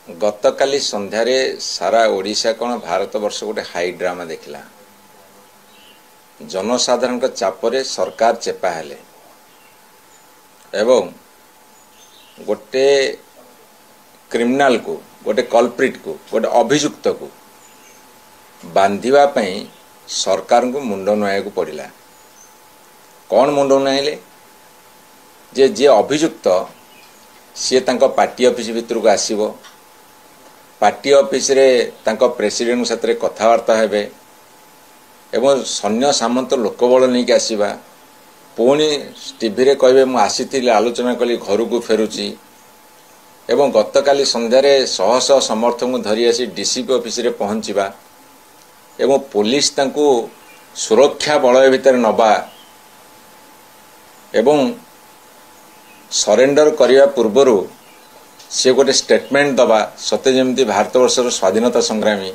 गतकाली संध्यारे सारा ओडिशा कौन भारत वर्ष गोटे हाई ड्रामा देखला। जनसाधारण चापरे सरकार चेपा हेले एवं गोटे क्रिमिनाल को गोटे कल्प्रिट को गोटे अभियुक्त को बांधिबा पई सरकार को मुंड नुआया को पड़िला। कौन मुंड नुआइले जे अभियुक्त सी तांको पार्टी ऑफिस भितर को आसीबो, पार्टी ऑफिस रे तांको प्रेसिडेंट साथ कथबार्ता हेबे एवं सैन्य सामंत लोकबल नहीं आसवा, पुणी टीवी रे कहबे मु आसीथिले आलोचना कली घर को फेरुची एवं गतकाली संध्यारे शह शह समर्थक को धरी आसी डीसीपी ऑफिस रे पहुंचीबा एवं पुलिस तांको सुरक्षा बलय भितर नबा एवं सरेंडर करने पूर्वर से गोटे स्टेटमेंट दबा सते जमती भारत वर्षर स्वाधीनता संग्रामी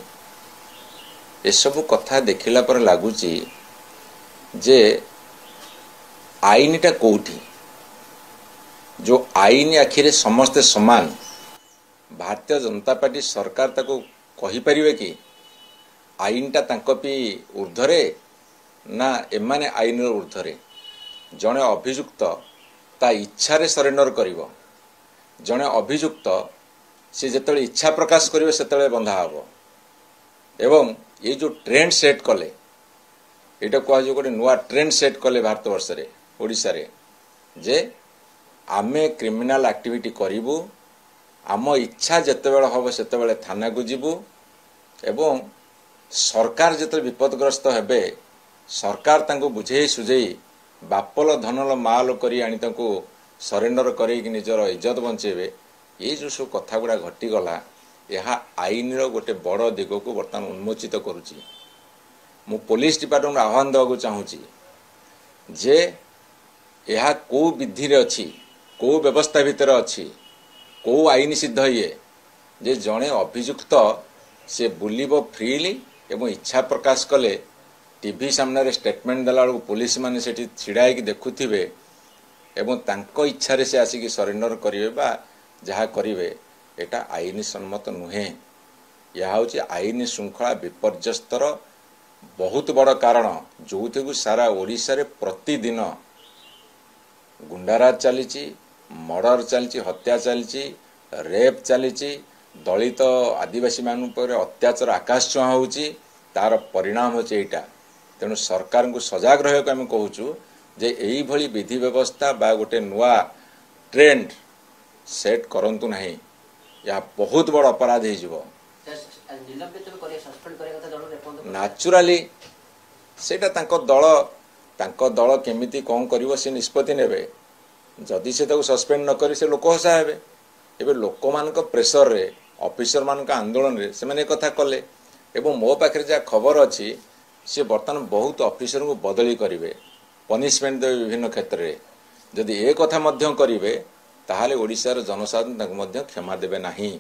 एसबू कथा देखिला पर लगुच जे आईनटा कोठी जो आईन आखिरे समस्ते समान। भारतीय जनता पार्टी सरकार ताको कहि परिवे कि आईनटा तांको पी ऊर्ध्वरे ना एमाने आईन ऊर्ध्वरे। जने अभियुक्त ता इच्छा सरेंडर करिवो, जने अभियुक्त से जिते इच्छा प्रकाश करिवे सेतले बंधा हबो। एवं ये जो ट्रेंड सेट कले एटा कह जो गोटे नुआ ट्रेंड सेट कले भारत वर्ष रे ओडिसा रे जे आमे क्रिमिनल एक्टिविटी करिवु, आम इच्छा जेतेबेले हबो सेतेबेले थाना को जिवु एवं सरकार जेते विपदग्रस्त हेबे सरकार तांको बुझेई सुझेई बापल धनल माल करी आनी तांको सरेंडर करें कि निजर इज्जत बंचेबे। ये जो सब कथा गुड़ा घटीगला यह आईन गोटे बड़ दिग को बर्तमान उन्मोचित करुच्ची। मु पुलिस डिपार्टमेंट आह्वान देवाक चाहूँगी जे यह को विधि रे अच्छी, को व्यवस्था भितर अच्छी, को आईन सिद्ध ये जे जड़े अभियुक्त से बुलिबो फ्रीली एवं इच्छा प्रकाश कले टीवी सामने स्टेटमेंट देला बेलू पुलिस माने सेठी छिड़ा होगी देखुथिबे एवं तांको इच्छा रे से आसिक सरेंडर करिवे बा जहा करिवे एटा आईन सम्मत नुहे। यह हूँ आईन श्रृंखला विपर्यस्तर बहुत बड़ कारण जो थी सारा ओडिशा रे प्रतिदिन गुंडाराज चली, मर्डर चली, हत्या चली, रेप चली, दलित आदिवासी मान पर अत्याचार आकाश छुआ होची। तार परिणाम होचे एटा। तेणु सरकार को सजग रहा आम कहूँ जे यही भली विधि व्यवस्था बा गोटे नुआ ट्रेंड सेट करंतु नहीं, या बहुत बड़ अपराध हो नाचुराली सेटा तांको दल केमिति कौन करिवो से निष्पत्ति नेबे। जदि से ताको सस्पेंड न करी से लोक हसा हेबे। एबे लोक मान प्रेसर रे ऑफिसर मान आंदोलन रे से माने कथा कले एवं मो पाखे जहाँ खबर अच्छी सी बर्तमान बहुत ऑफिसर को बदली करेंगे, पनिशमेंट देवे विभिन्न क्षेत्र में। जदि ए कथा मध्य करेंगे ताहले ओडिशार जनसाधारण क्षमा देवे नहीं।